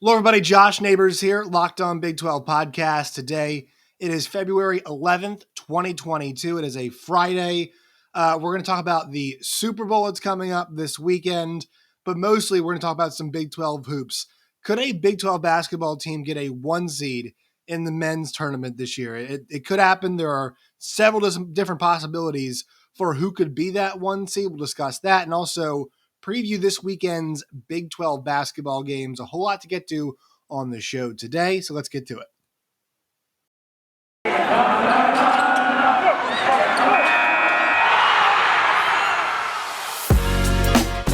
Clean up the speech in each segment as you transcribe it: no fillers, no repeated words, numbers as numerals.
Hello, everybody. Josh Neighbors here, Locked On Big 12 podcast. Today, it is February 11th, 2022. It is a Friday. We're going to talk about the Super Bowl that's coming up this weekend, but mostly we're going to talk about some Big 12 hoops. Could a Big 12 basketball team get a 1 seed in the men's tournament this year? It could happen. There are several different possibilities for who could be that 1 seed. We'll discuss that and also preview this weekend's Big 12 basketball games. A whole lot to get to on the show today, so let's get to it.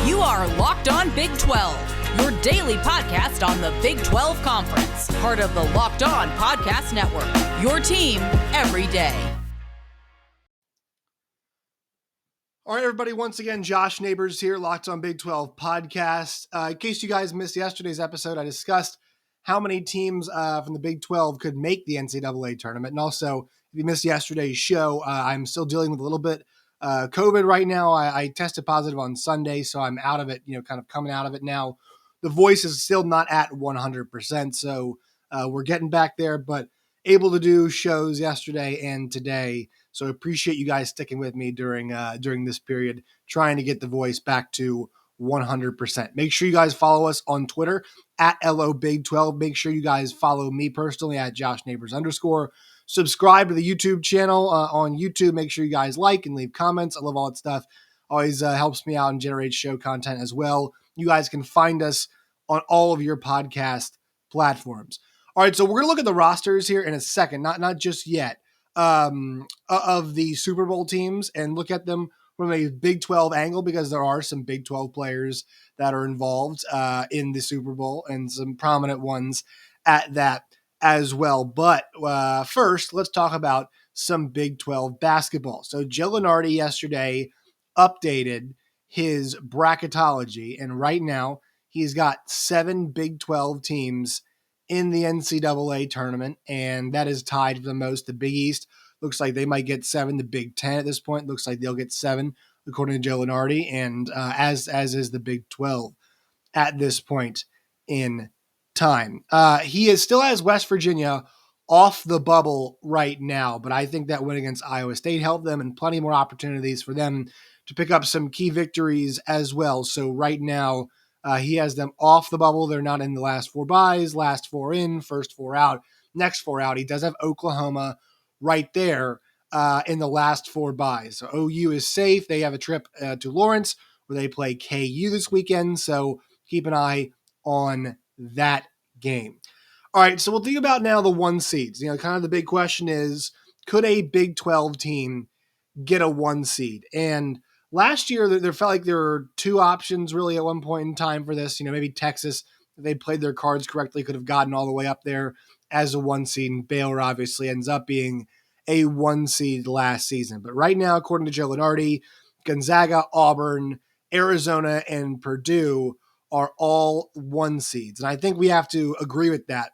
You are Locked On Big 12, your daily podcast on the Big 12 Conference, part of the Locked On Podcast Network, your team every day. All right, everybody, once again, Josh Neighbors here, Locked On Big 12 podcast. In case you guys missed yesterday's episode, I discussed how many teams from the Big 12 could make the NCAA tournament. And also, if you missed yesterday's show, I'm still dealing with a little bit COVID right now. I tested positive on Sunday, so I'm out of it, kind of coming out of it now. The voice is still not at 100%, so we're getting back there, but able to do shows yesterday and today. So I appreciate you guys sticking with me during this period, trying to get the voice back to 100%. Make sure you guys follow us on Twitter at LOBig12. Make sure you guys follow me personally at JoshNeighbors_. Subscribe to the YouTube channel on YouTube. Make sure you guys like and leave comments. I love all that stuff. Always helps me out and generates show content as well. You guys can find us on all of your podcast platforms. All right, so we're going to look at the rosters here in a second, not just yet, of the Super Bowl teams and look at them from a Big 12 angle because there are some Big 12 players that are involved in the Super Bowl and some prominent ones at that as well. But first, let's talk about some Big 12 basketball. So Joe Lunardi yesterday updated his bracketology, and right now he's got 7 Big 12 teams in the NCAA tournament, and that is tied for the most. The Big East looks like they might get 7. The Big 10 at this point looks like they'll get 7, according to Joe Lunardi, and as is the Big 12 at this point in time. He still has West Virginia off the bubble right now, but I think that win against Iowa State helped them and plenty more opportunities for them to pick up some key victories as well. So right now, he has them off the bubble. They're not in the last 4 byes, last 4 in, first 4 out, next 4 out. He does have Oklahoma right there in the last 4 byes. So OU is safe. They have a trip to Lawrence where they play KU this weekend. So keep an eye on that game. All right, so we'll think about now the 1 seeds. Kind of the big question is, could a Big 12 team get a 1 seed? And last year, there felt like there were 2 options really at one point in time for this. Maybe Texas, if they played their cards correctly, could have gotten all the way up there as a 1 seed. And Baylor obviously ends up being a 1 seed last season. But right now, according to Joe Lunardi, Gonzaga, Auburn, Arizona, and Purdue are all 1 seeds. And I think we have to agree with that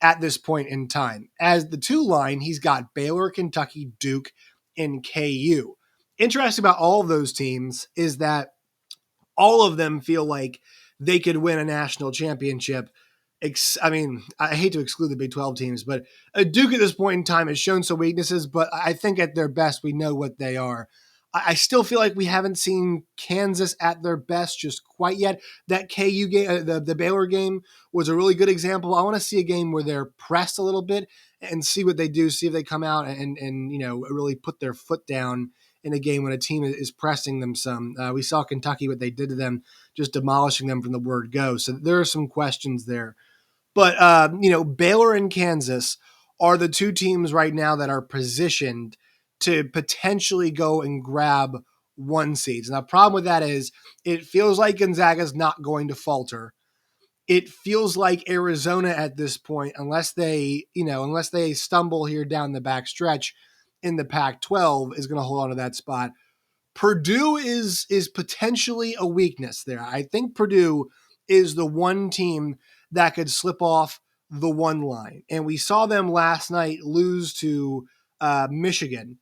at this point in time. As the 2 line, he's got Baylor, Kentucky, Duke, and KU. Interesting about all of those teams is that all of them feel like they could win a national championship. I hate to exclude the Big 12 teams, but Duke at this point in time has shown some weaknesses, but I think at their best, we know what they are. I still feel like we haven't seen Kansas at their best just quite yet. That KU game, the Baylor game, was a really good example. I want to see a game where they're pressed a little bit and see what they do, see if they come out and really put their foot down in a game when a team is pressing them some. We saw Kentucky, what they did to them, just demolishing them from the word go. So there are some questions there. But, Baylor and Kansas are the 2 teams right now that are positioned to potentially go and grab 1 seeds. And the problem with that is it feels like Gonzaga's not going to falter. It feels like Arizona at this point, unless they stumble here down the back stretch in the Pac-12, is going to hold on to that spot. Purdue is potentially a weakness there. I think Purdue is the one team that could slip off the 1 line. And we saw them last night lose to Michigan.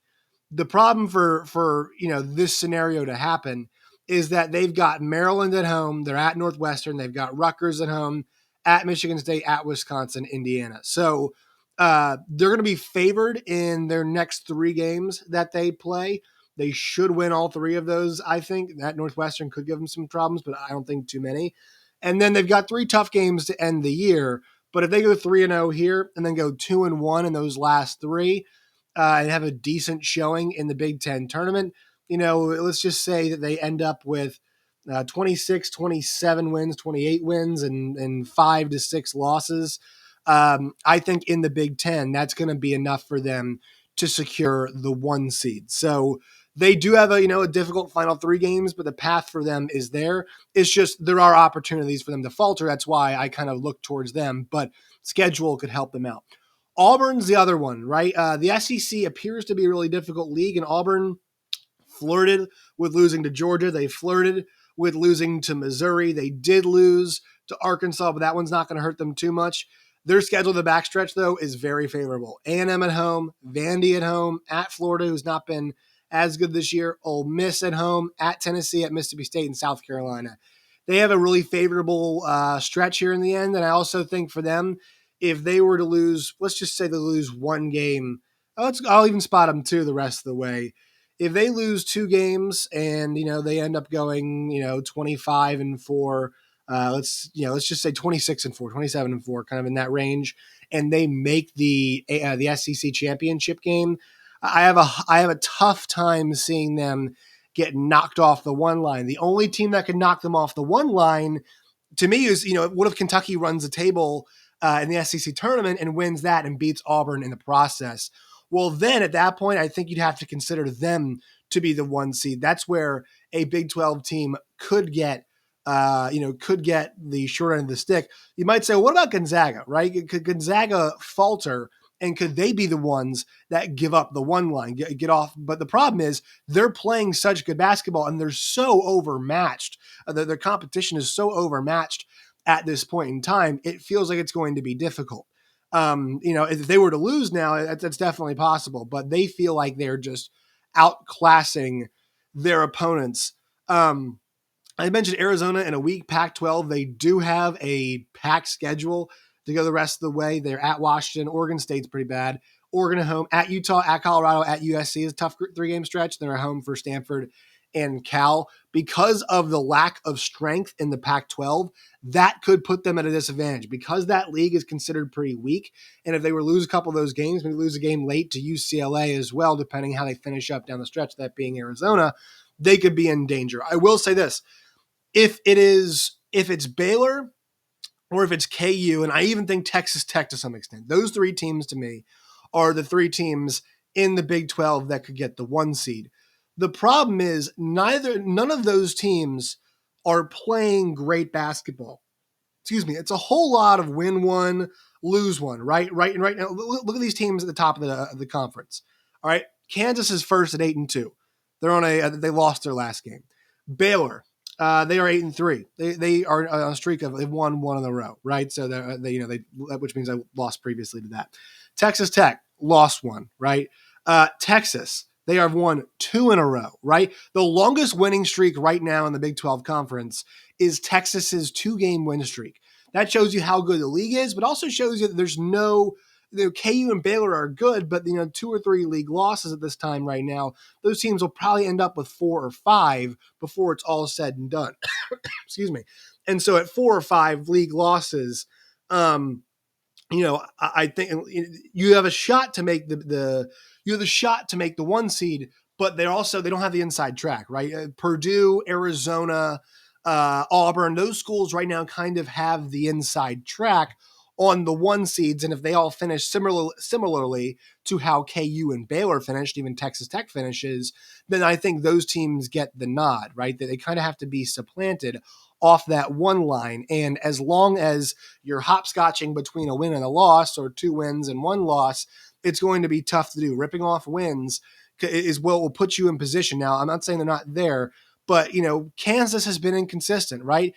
The problem for this scenario to happen is that they've got Maryland at home. They're at Northwestern. They've got Rutgers at home, at Michigan State, at Wisconsin, Indiana. So they're going to be favored in their next 3 games that they play. They should win all 3 of those, I think. That Northwestern could give them some problems, but I don't think too many. And then they've got 3 tough games to end the year. But if they go 3-0 here and then go 2-1 in those last 3 and have a decent showing in the Big Ten tournament, let's just say that they end up with 26, 27 wins, 28 wins, and 5 to 6 losses. I think in the Big Ten, that's going to be enough for them to secure the 1 seed. So they do have a difficult final 3 games, but the path for them is there. It's just there are opportunities for them to falter. That's why I kind of look towards them, but schedule could help them out. Auburn's the other one, right? The SEC appears to be a really difficult league, and Auburn flirted with losing to Georgia. They flirted with losing to Missouri. They did lose to Arkansas, but that one's not going to hurt them too much. Their schedule, the backstretch, though, is very favorable. A&M at home, Vandy at home, at Florida, who's not been as good this year, Ole Miss at home, at Tennessee, at Mississippi State, and South Carolina. They have a really favorable stretch here in the end, and I also think for them, if they were to lose, let's just say they lose 1 game, I'll even spot them 2 the rest of the way. If they lose 2 games and they end up going 25-4, let's just say 26-4, 27-4, kind of in that range, and they make the SEC championship game, I have a tough time seeing them get knocked off the 1 line. The only team that can knock them off the 1 line, to me, is what if Kentucky runs the table in the SEC tournament and wins that and beats Auburn in the process? Well, then at that point, I think you'd have to consider them to be the 1 seed. That's where a Big 12 team could get the short end of the stick. You might say, well, what about Gonzaga, right? Could Gonzaga falter, and could they be the ones that give up the 1 line, get off? But the problem is they're playing such good basketball, and they're so overmatched. Their competition is so overmatched at this point in time. It feels like it's going to be difficult. If they were to lose now, that's definitely possible, but they feel like they're just outclassing their opponents. I mentioned Arizona in a weak Pac-12. They do have a packed schedule to go the rest of the way. They're at Washington. Oregon State's pretty bad. Oregon at home, at Utah, at Colorado, at USC is a tough 3-game stretch. They're at home for Stanford and Cal. Because of the lack of strength in the Pac-12, that could put them at a disadvantage because that league is considered pretty weak. And if they were to lose a couple of those games, maybe lose a game late to UCLA as well, depending how they finish up down the stretch, that being Arizona, they could be in danger. I will say this. If it's Baylor or if it's KU, and I even think Texas Tech to some extent, those 3 teams to me are the 3 teams in the Big 12 that could get the 1 seed. The problem is none of those teams are playing great basketball. Excuse me. It's a whole lot of win 1, lose 1, right? Right. And right now, look at these teams at the top of the conference. All right. Kansas is first at 8-2. They lost their last game. Baylor, they are 8-3. They are on a streak of they've won 1 in a row, right? So they which means I lost previously to that. Texas Tech lost 1, right? Texas, they have won 2 in a row, right? The longest winning streak right now in the Big 12 Conference is Texas's 2-game win streak. That shows you how good the league is, but also shows you that there's no KU and Baylor are good, but 2 or 3 league losses at this time right now. Those teams will probably end up with 4 or 5 before it's all said and done. Excuse me. And so at 4 or 5 league losses, I think you have a shot to make the 1 seed, but they don't have the inside track, right? Purdue, Arizona, Auburn, those schools right now kind of have the inside track on the 1 seeds, and if they all finish similarly to how KU and Baylor finished, even Texas Tech finishes, then I think those teams get the nod, right? That they kind of have to be supplanted off that 1 line, and as long as you're hopscotching between a win and a loss, or 2 wins and 1 loss, it's going to be tough to do. Ripping off wins is what will put you in position. Now, I'm not saying they're not there, but Kansas has been inconsistent, right?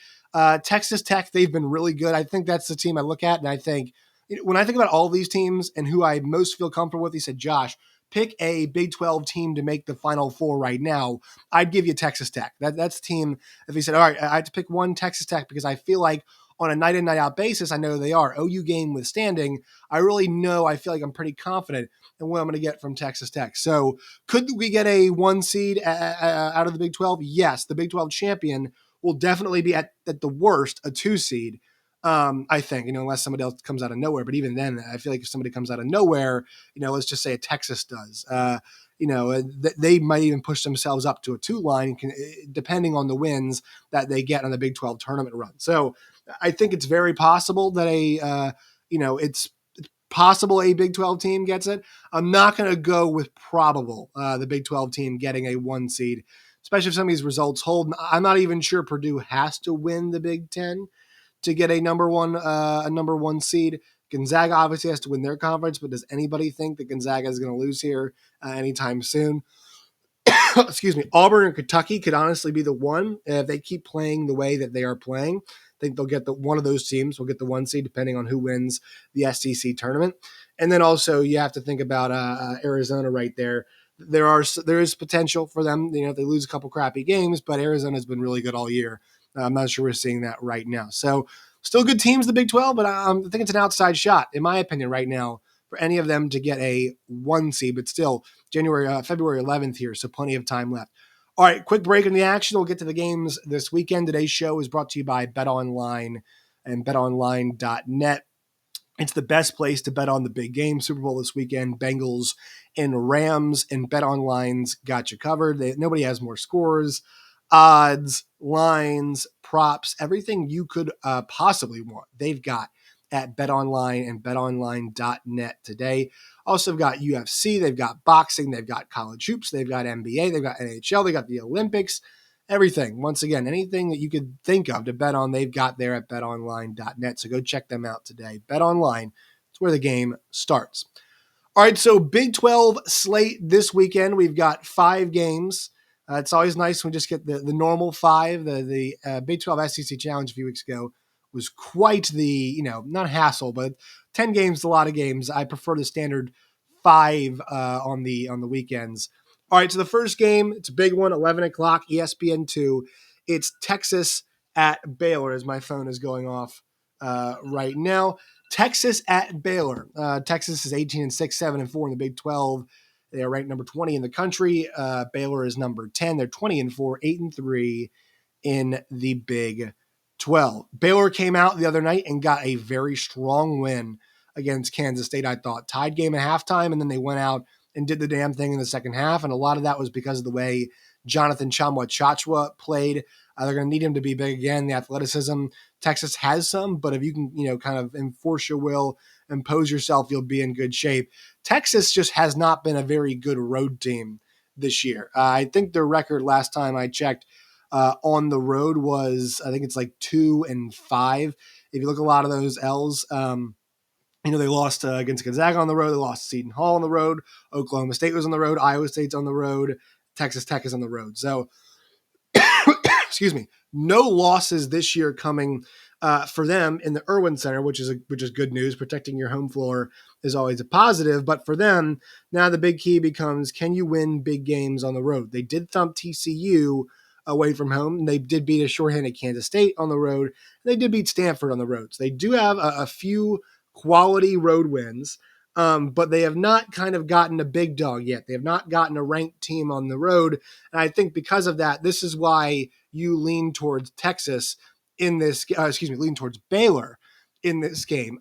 Texas Tech, they've been really good. I think that's the team I look at, and I think when I think about all these teams and who I most feel comfortable with, he said, Josh, pick a Big 12 team to make the Final Four right now. I'd give you Texas Tech. That's the team. If he said, all right, I have to pick one, Texas Tech, because I feel like on a night in, night out basis, I know they are. OU game withstanding, I feel like I'm pretty confident in what I'm going to get from Texas Tech. So could we get a 1 seed out of the Big 12? Yes. The Big 12 champion will definitely be at the worst a 2 seed. I think, unless somebody else comes out of nowhere. But even then, I feel like if somebody comes out of nowhere, let's just say a Texas does, they might even push themselves up to a 2 line, depending on the wins that they get on the Big 12 tournament run. So I think it's very possible that it's possible a Big 12 team gets it. I'm not going to go with probable, the Big 12 team getting a 1 seed, especially if some of these results hold. I'm not even sure Purdue has to win the Big 10 to get a number one seed. Gonzaga obviously has to win their conference, but does anybody think that Gonzaga is going to lose here anytime soon? Excuse me. Auburn and Kentucky could honestly be the one if they keep playing the way that they are playing. I think they'll get one of those teams will get the 1 seed depending on who wins the SEC tournament. And then also you have to think about Arizona right there. There is potential for them. If they lose a couple crappy games, but Arizona's been really good all year. I'm not sure we're seeing that right now. So still good teams, the Big 12, but I think it's an outside shot, in my opinion, right now, for any of them to get a 1 seed, but still February 11th here, so plenty of time left. All right, quick break in the action. We'll get to the games this weekend. Today's show is brought to you by BetOnline and betonline.net. It's the best place to bet on the big game. Super Bowl this weekend, Bengals and Rams, and BetOnline's got you covered. Nobody has more scores, odds, lines, props, everything you could possibly want. They've got at BetOnline and betonline.net today. Also got UFC, they've got boxing, they've got college hoops, they've got NBA, they've got NHL, they've got the Olympics, everything. Once again, anything that you could think of to bet on, they've got there at betonline.net. So go check them out today. BetOnline, it's where the game starts. All right, so Big 12 slate this weekend. We've got 5 games. It's always nice when we just get the normal 5. The Big 12 SEC Challenge a few weeks ago was quite the, not hassle, but 10 games is a lot of games. I prefer the standard 5 on the weekends. All right, so the first game, it's a big one, 11 o'clock, ESPN2. It's Texas at Baylor, as my phone is going off right now. Texas at Baylor. Texas is 18-6, 7-4 in the Big 12. They are ranked number 20 in the country. Baylor is number 10. They're 20-4, 8-3 in the Big 12. Baylor came out the other night and got a very strong win against Kansas State, I thought. Tied game at halftime, and then they went out and did the damn thing in the second half. And a lot of that was because of the way Jonathan Tchamwa played. They're going to need him to be big again. The athleticism, Texas has some, but if you can, kind of enforce your will, impose yourself, you'll be in good shape. Texas just has not been a very good road team this year. I think their record last time I checked on the road was, I think it's like 2-5. If you look at a lot of those L's, they lost against Gonzaga on the road. They lost to Seton Hall on the road. Oklahoma State was on the road. Iowa State's on the road. Texas Tech is on the road. So, excuse me, no losses this year coming for them in the Irwin Center, which is good news. Protecting your home floor is always a positive. But for them, now the big key becomes, can you win big games on the road? They did thump TCU away from home. They did beat a shorthanded Kansas State on the road. They did beat Stanford on the road. So they do have a few quality road wins, but they have not kind of gotten a big dog yet. They have not gotten a ranked team on the road. And I think because of that, this is why you lean towards Texas in this, lean towards Baylor in this game.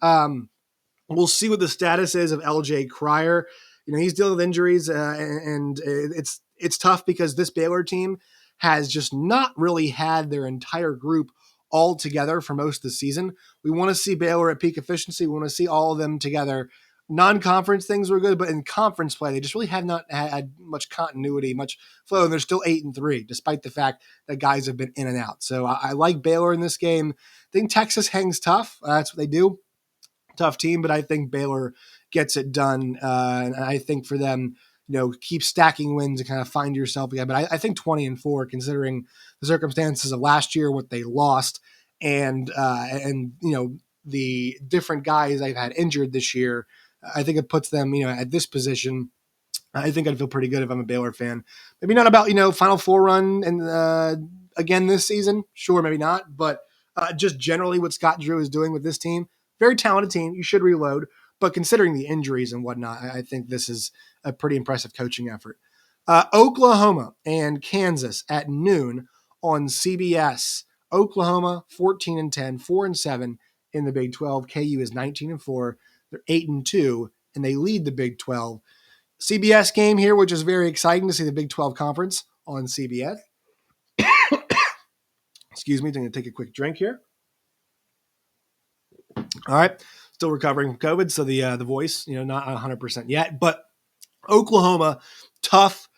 We'll see what the status is of LJ Cryer. He's dealing with injuries, and it's tough because this Baylor team has just not really had their entire group all together for most of the season. We want to see Baylor at peak efficiency. We want to see all of them together. Non-conference things were good, but in conference play, they just really have not had much continuity, much flow, and they're still 8-3, despite the fact that guys have been in and out. So I like Baylor in this game. I think Texas hangs tough. That's what they do. Tough team, but I think Baylor gets it done. And I think for them, keep stacking wins and kind of find yourself again. But I think 20-4, considering the circumstances of last year, what they lost, and the different guys they've had injured this year, I think it puts them, at this position. I think I'd feel pretty good if I'm a Baylor fan. Maybe not about, Final Four run and again this season. Sure, maybe not. But Just generally what Scott Drew is doing with this team. Very talented team. You should reload. But considering the injuries and whatnot, I think this is a pretty impressive coaching effort. Oklahoma and Kansas at noon on CBS. Oklahoma 14-10, 4-7 in the Big 12. KU is 19-4. They're 8-2, and they lead the Big 12. CBS game here, which is very exciting to see the Big 12 conference on CBS. Excuse me, I'm going to take a quick drink here. All right, still recovering from COVID, so the voice, not 100% yet. But Oklahoma, tough,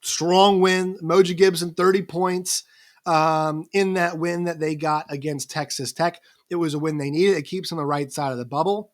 strong win. Moji Gibson, 30 points in that win that they got against Texas Tech. It was a win they needed. It keeps them on the right side of the bubble.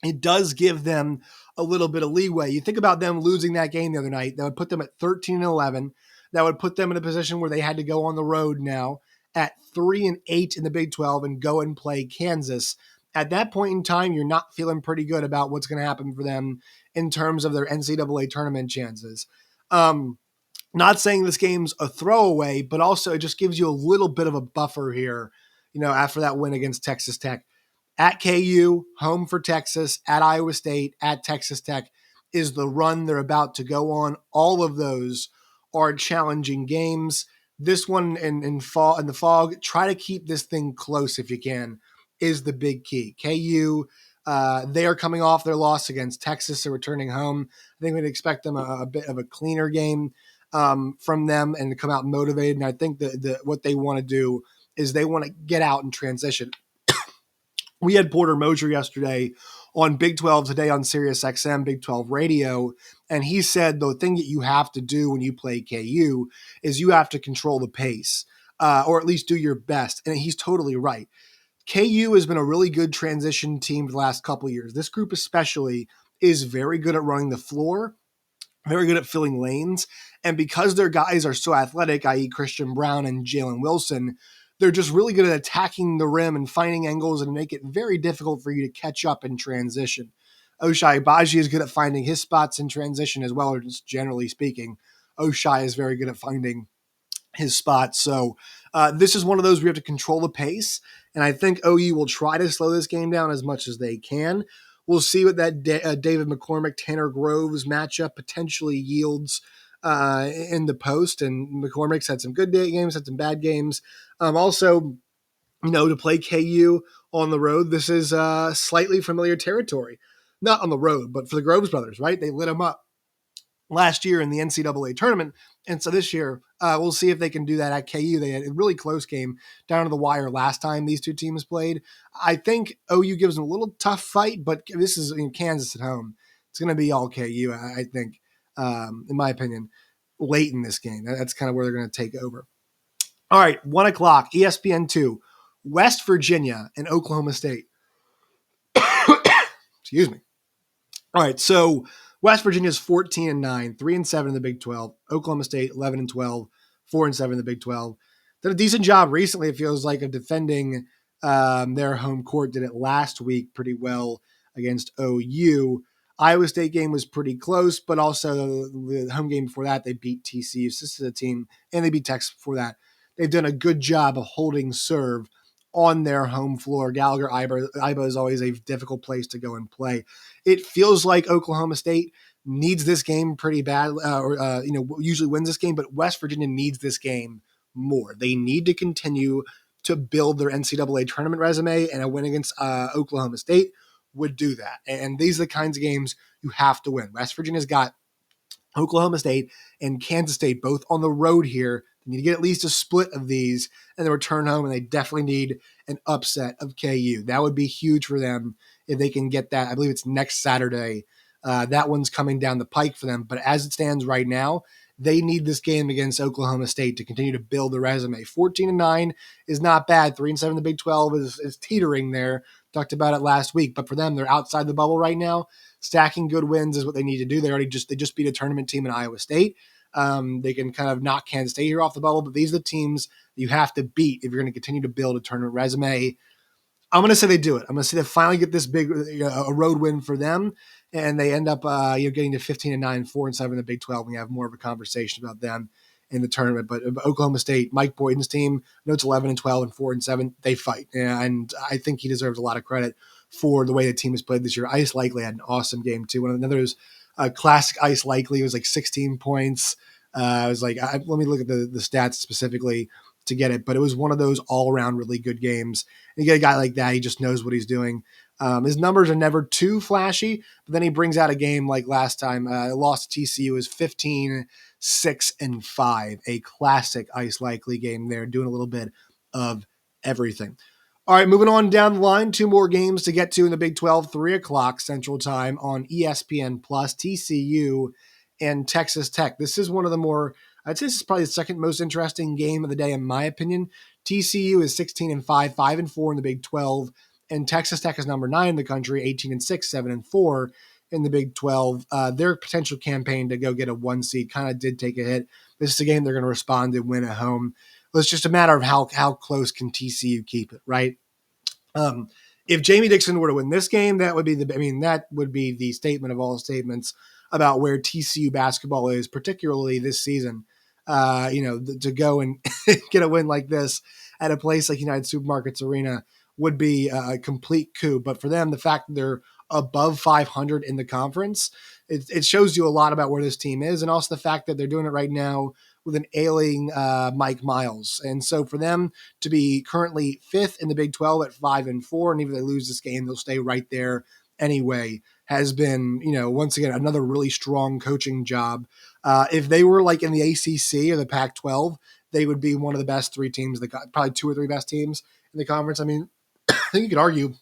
It does give them a little bit of leeway. You think about them losing that game the other night, that would put them at 13-11. That would put them in a position where they had to go on the road now at 3-8 in the Big 12 and go and play Kansas. At that point in time, you're not feeling pretty good about what's going to happen for them in terms of their NCAA tournament chances. Not saying this game's a throwaway, but also it just gives you a little bit of a buffer here, after that win against Texas Tech. At KU, home for Texas, at Iowa State, at Texas Tech is the run they're about to go on. All of those are challenging games. This one in the fog, try to keep this thing close if you can, is the big key. KU, they are coming off their loss against Texas. They're returning home. I think we'd expect them a bit of a cleaner game from them and to come out motivated. And I think what they want to do is they want to get out and transition. We had Porter Mosier yesterday on Big 12 Today on Sirius XM, Big 12 Radio, and he said the thing that you have to do when you play KU is you have to control the pace, or at least do your best. And he's totally right. KU has been a really good transition team for the last couple of years. This group especially is very good at running the floor, very good at filling lanes. And because their guys are so athletic, i.e. Christian Brown and Jalen Wilson, they're just really good at attacking the rim and finding angles and make it very difficult for you to catch up in transition. Oshai Agbaji is good at finding his spots in transition as well, or just generally speaking. Oshai is very good at finding his spots. So this is one of those we have to control the pace, and I think OU will try to slow this game down as much as they can. We'll see what that David McCormick, Tanner Groves matchup potentially yields in the post, and McCormick's had some good games, had some bad games. Also, to play KU on the road, this is slightly familiar territory. Not on the road, but for the Groves brothers, right? They lit them up last year in the NCAA tournament, and so this year we'll see if they can do that at KU. They had a really close game down to the wire last time these two teams played. I think OU gives them a little tough fight, but this is in Kansas at home. It's going to be all KU, I think. In my opinion, late in this game. That's kind of where they're going to take over. All right, 1 o'clock, ESPN2, West Virginia and Oklahoma State. Excuse me. All right, so West Virginia is 14-9, 3-7 in the Big 12. Oklahoma State 11-12, 4-7 in the Big 12. Did a decent job recently, it feels like, of defending their home court. Did it last week pretty well against OU. Iowa State game was pretty close, but also the home game before that, they beat TCU. So this is a team, and they beat Texas before that. They've done a good job of holding serve on their home floor. Gallagher-Iba is always a difficult place to go and play. It feels like Oklahoma State needs this game pretty bad, usually wins this game, but West Virginia needs this game more. They need to continue to build their NCAA tournament resume, and a win against Oklahoma State would do that. And these are the kinds of games you have to win. West Virginia's got Oklahoma State and Kansas State both on the road here. They need to get at least a split of these and then return home, and they definitely need an upset of KU. That would be huge for them if they can get that. I believe it's next Saturday. That one's coming down the pike for them. But as it stands right now, they need this game against Oklahoma State to continue to build the resume. 14-9 is not bad. 3-7 in the Big 12 is teetering there. Talked about it last week. But for them, they're outside the bubble right now. Stacking good wins is what they need to do. They just beat a tournament team in Iowa State. They can kind of knock Kansas State here off the bubble, but these are the teams you have to beat if you're going to continue to build a tournament resume. I'm going to say they do it. I'm going to say they finally get this big a road win for them, and they end up getting to 15-9, 4-7 in the Big 12. We have more of a conversation about them in the tournament. But Oklahoma State, Mike Boyden's team, it's 11-12 and 4-7. They fight, and I think he deserves a lot of credit for the way the team has played this year. Ice Likely had an awesome game too. One of the classic Ice Likely was like 16 points. I was like, let me look at the stats specifically to get it, but it was one of those all around really good games. And you get a guy like that, he just knows what he's doing. His numbers are never too flashy, but then he brings out a game like last time. Lost to TCU is 15-6-5, a classic Ice Likely game there, doing a little bit of everything. All right, moving on down the line, 2 more games to get to in the Big 12, 3 o'clock Central Time on ESPN+, TCU and Texas Tech. This is one of the more, I'd say this is probably the second most interesting game of the day in my opinion. TCU is 16-5, 5-4 in the Big 12, and Texas Tech is number 9 in the country, 18-6, 7-4 in the Big 12. Their potential campaign to go get a 1 seed kind of did take a hit. This is a game they're going to respond and win at home. It's just a matter of how close can TCU keep it, right? If Jamie Dixon were to win this game, that would be the statement of all statements about where TCU basketball is, particularly this season. To go and get a win like this at a place like United Supermarkets Arena would be a complete coup. But for them, the fact that they're above 500 in the conference, it shows you a lot about where this team is, and also the fact that they're doing it right now with an ailing Mike Miles. And so for them to be currently 5th in the Big 12 at 5-4, and even if they lose this game, they'll stay right there anyway, has been, once again, another really strong coaching job. If they were like in the ACC or the Pac-12, they would be one of the best 3 teams, probably 2 or 3 best teams in the conference. I mean, I think you could argue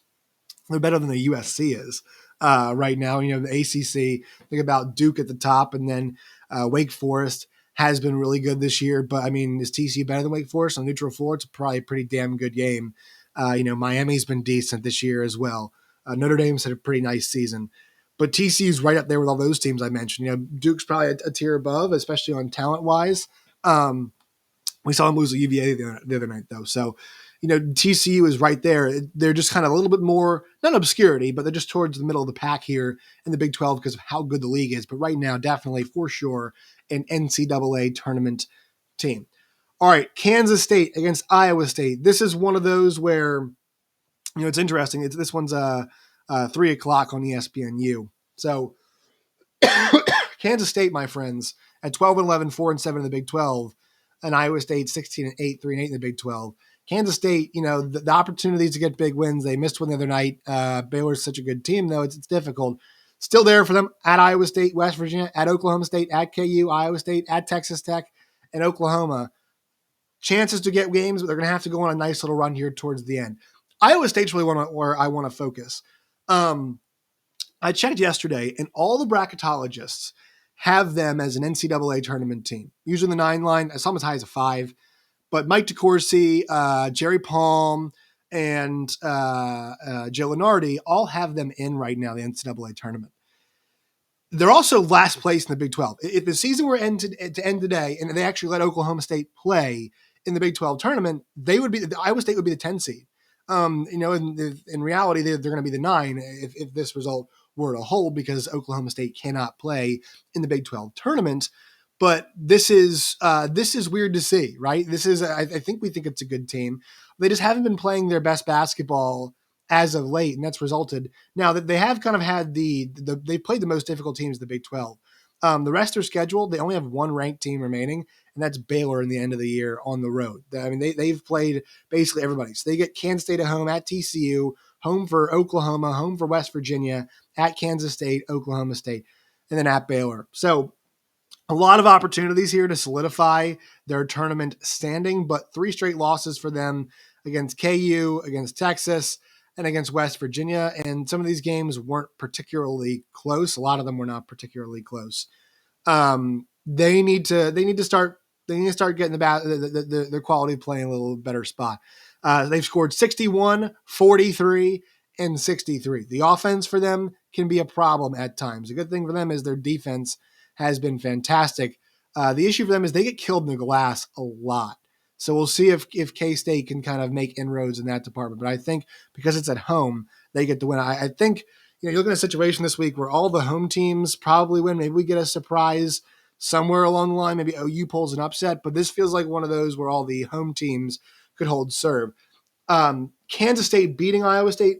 they're better than the USC is right now. The ACC, think about Duke at the top, and then Wake Forest has been really good this year. But, I mean, is TCU better than Wake Forest on neutral floor? It's probably a pretty damn good game. Miami's been decent this year as well. Notre Dame's had a pretty nice season. But TCU's right up there with all those teams I mentioned. Duke's probably a tier above, especially on talent-wise. We saw them lose to UVA the other night, though. So, TCU is right there. They're just kind of a little bit more, not obscurity, but they're just towards the middle of the pack here in the Big 12 because of how good the league is. But right now, definitely, for sure, an NCAA tournament team. All right, Kansas State against Iowa State. This is one of those where, it's interesting. This one's 3 o'clock on ESPNU. So Kansas State, my friends, at 12-11, 4-7 in the Big 12, and Iowa State 16-8, 3-8 in the Big 12. Kansas State, the opportunities to get big wins, they missed one the other night. Baylor's such a good team, though, it's difficult. Still there for them at Iowa State, West Virginia, at Oklahoma State, at KU, Iowa State, at Texas Tech, and Oklahoma. Chances to get games, but they're going to have to go on a nice little run here towards the end. Iowa State's really where I want to focus. I checked yesterday, and all the bracketologists have them as an NCAA tournament team. Usually the 9 line, some as high as a 5. But Mike DeCourcy, Jerry Palm, and Joe Lenardi all have them in right now, the NCAA tournament. They're also last place in the Big 12. If the season were to end today, and they actually let Oklahoma State play in the Big 12 tournament, Iowa State would be the 10 seed. In reality, they're going to be the 9 if this result were to hold, because Oklahoma State cannot play in the Big 12 tournament. But this is weird to see, right? I think we think it's a good team. They just haven't been playing their best basketball as of late, and that's resulted. Now that they have kind of had they played the most difficult teams in the Big 12. The rest of their schedule, they only have 1 ranked team remaining, and that's Baylor in the end of the year on the road. I mean, they've played basically everybody. So they get Kansas State at home, at TCU, home for Oklahoma, home for West Virginia, at Kansas State, Oklahoma State, and then at Baylor. So a lot of opportunities here to solidify their tournament standing, but 3 straight losses for them against KU, against Texas, and against West Virginia. And some of these games weren't particularly close. A lot of them were not particularly close. They need to start getting their quality of play in a little better spot. They've scored 61, 43, and 63. The offense for them can be a problem at times. The good thing for them is their defense has been fantastic. The issue for them is they get killed in the glass a lot. So we'll see if K-State can kind of make inroads in that department. But I think because it's at home, they get the win. I think you're looking at a situation this week where all the home teams probably win. Maybe we get a surprise somewhere along the line, maybe OU pulls an upset, but this feels like one of those where all the home teams could hold serve. Kansas State beating Iowa State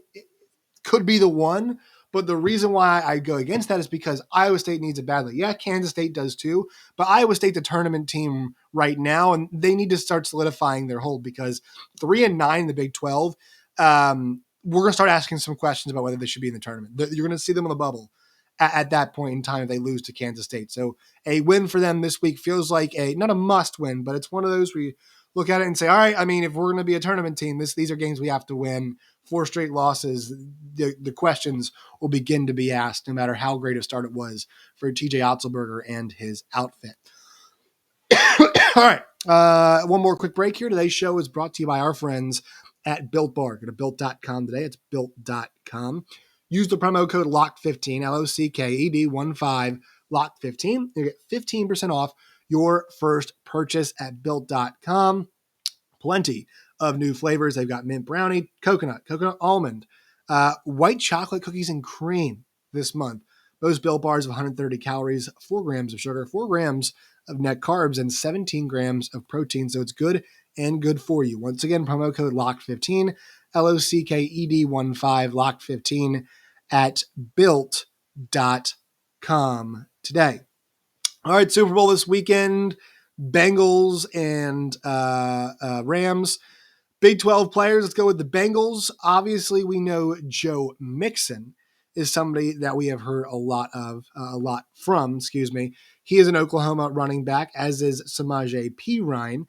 could be the one, but the reason why I go against that is because Iowa State needs it badly. Yeah, Kansas State does too, but Iowa State, the tournament team right now, and they need to start solidifying their hold because 3-9 in the Big 12, we're going to start asking some questions about whether they should be in the tournament. You're going to see them on the bubble at that point in time if they lose to Kansas State. So a win for them this week feels like not a must win, but it's one of those where you look at it and say, all right, I mean, if we're going to be a tournament team, these are games we have to win. 4 straight losses, the questions will begin to be asked no matter how great a start it was for TJ Otzelberger and his outfit. All right. One more quick break here. Today's show is brought to you by our friends at Built Bar. Go to built.com today. It's built.com. Use the promo code LOCKED15, LOCKED15, LOCKED15. You get 15% off your first purchase at built.com. Plenty of new flavors. They've got mint brownie, coconut almond, white chocolate cookies and cream this month. Those Built Bars of 130 calories, 4 grams of sugar, 4 grams of net carbs, and 17 grams of protein. So it's good and good for you. Once again, promo code LOCKED15, LOCKED15, LOCKED15 at built.com today. All right, Super Bowl this weekend. Bengals and Rams. Big 12 players. Let's go with the Bengals. Obviously, we know Joe Mixon is somebody that we have heard a lot from. He is an Oklahoma running back, as is Samaje Perine.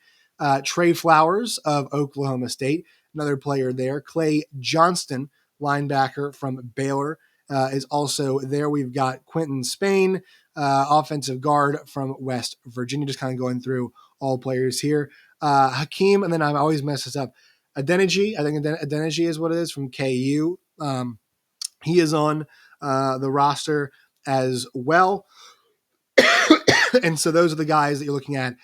Trey Flowers of Oklahoma State, another player there. Clay Johnston, linebacker from Baylor, is also there. We've got Quentin Spain, offensive guard from West Virginia, just kind of going through all players here. Hakeem, and then I always mess this up. Adeniji, I think Adeniji is what it is, from KU. He is on the roster as well. And so those are the guys that you're looking at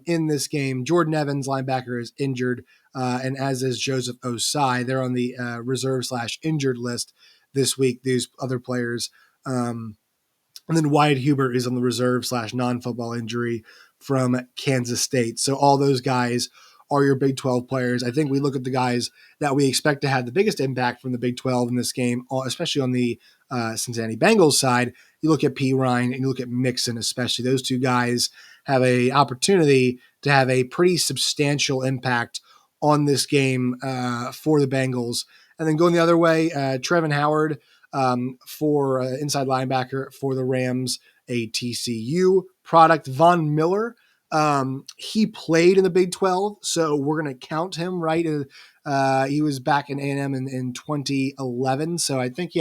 in this game. Jordan Evans, linebacker, is injured, and as is Joseph Osai. They're on the reserve/injured list this week, these other players. And then Wyatt Huber is on the reserve/non-football injury from Kansas State. So all those guys are your Big 12 players. I think we look at the guys that we expect to have the biggest impact from the Big 12 in this game, especially on the Cincinnati Bengals side. You look at Perine and you look at Mixon especially. Those two guys have an opportunity to have a pretty substantial impact on this game for the Bengals. And then going the other way, Trevin Howard for inside linebacker for the Rams, a TCU product. Von Miller, he played in the Big 12, so we're going to count him, right? He was back in A&M in 2011, so I think,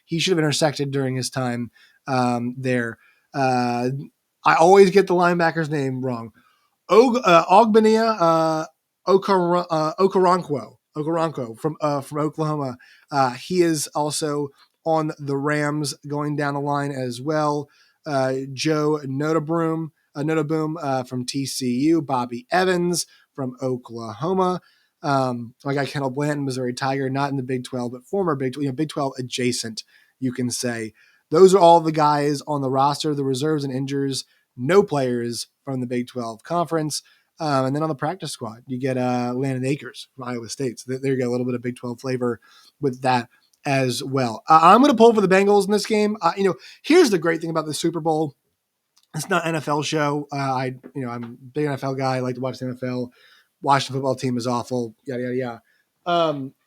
he should have intersected during his time there. I always get the linebacker's name wrong. Ogbania Okoronkwo from Oklahoma. He is also on the Rams going down the line as well. Joe Notaboom from TCU. Bobby Evans from Oklahoma. My guy Kendall Blanton, Missouri Tiger, not in the Big 12, but former Big 12, Big 12 adjacent, you can say. Those are all the guys on the roster, the reserves and injures, no players from the Big 12 conference. And then on the practice squad, you get Landon Akers from Iowa State. So there you go, a little bit of Big 12 flavor with that as well. I'm going to pull for the Bengals in this game. Here's the great thing about the Super Bowl. It's not an NFL show. I'm a big NFL guy. I like to watch the NFL. Washington football team is awful. Yada, yada, yada.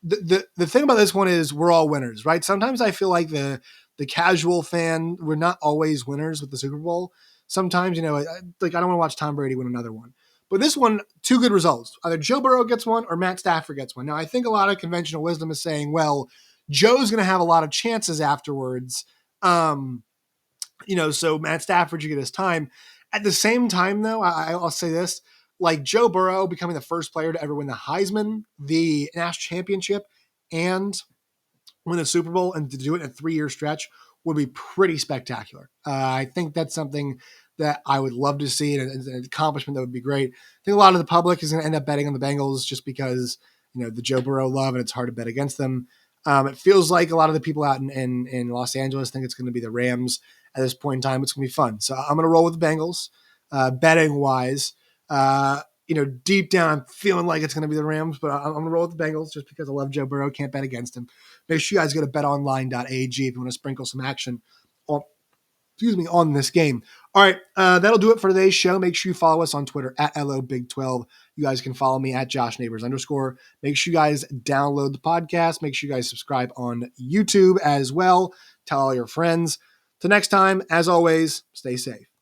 The thing about this one is we're all winners, right? Sometimes I feel like the casual fan, we're not always winners with the Super Bowl. Sometimes, I don't want to watch Tom Brady win another one. But this one, 2 good results. Either Joe Burrow gets one or Matt Stafford gets one. Now, I think a lot of conventional wisdom is saying, well, Joe's going to have a lot of chances afterwards. So Matt Stafford should get his time. At the same time, though, I'll say this. Like Joe Burrow becoming the first player to ever win the Heisman, the national championship, and win a Super Bowl, and to do it in a 3-year stretch would be pretty spectacular. I think that's something that I would love to see, and an accomplishment that would be great. I think a lot of the public is going to end up betting on the Bengals just because, the Joe Burrow love, and it's hard to bet against them. It feels like a lot of the people out in Los Angeles think it's going to be the Rams at this point in time. It's going to be fun. So I'm going to roll with the Bengals. betting wise. Deep down, I'm feeling like it's going to be the Rams, but I'm going to roll with the Bengals just because I love Joe Burrow. Can't bet against him. Make sure you guys go to betonline.ag if you want to sprinkle some action on this game. All right, that'll do it for today's show. Make sure you follow us on Twitter at LOBig12. You guys can follow me at JoshNeighbors_. Make sure you guys download the podcast. Make sure you guys subscribe on YouTube as well. Tell all your friends. Till next time, as always, stay safe.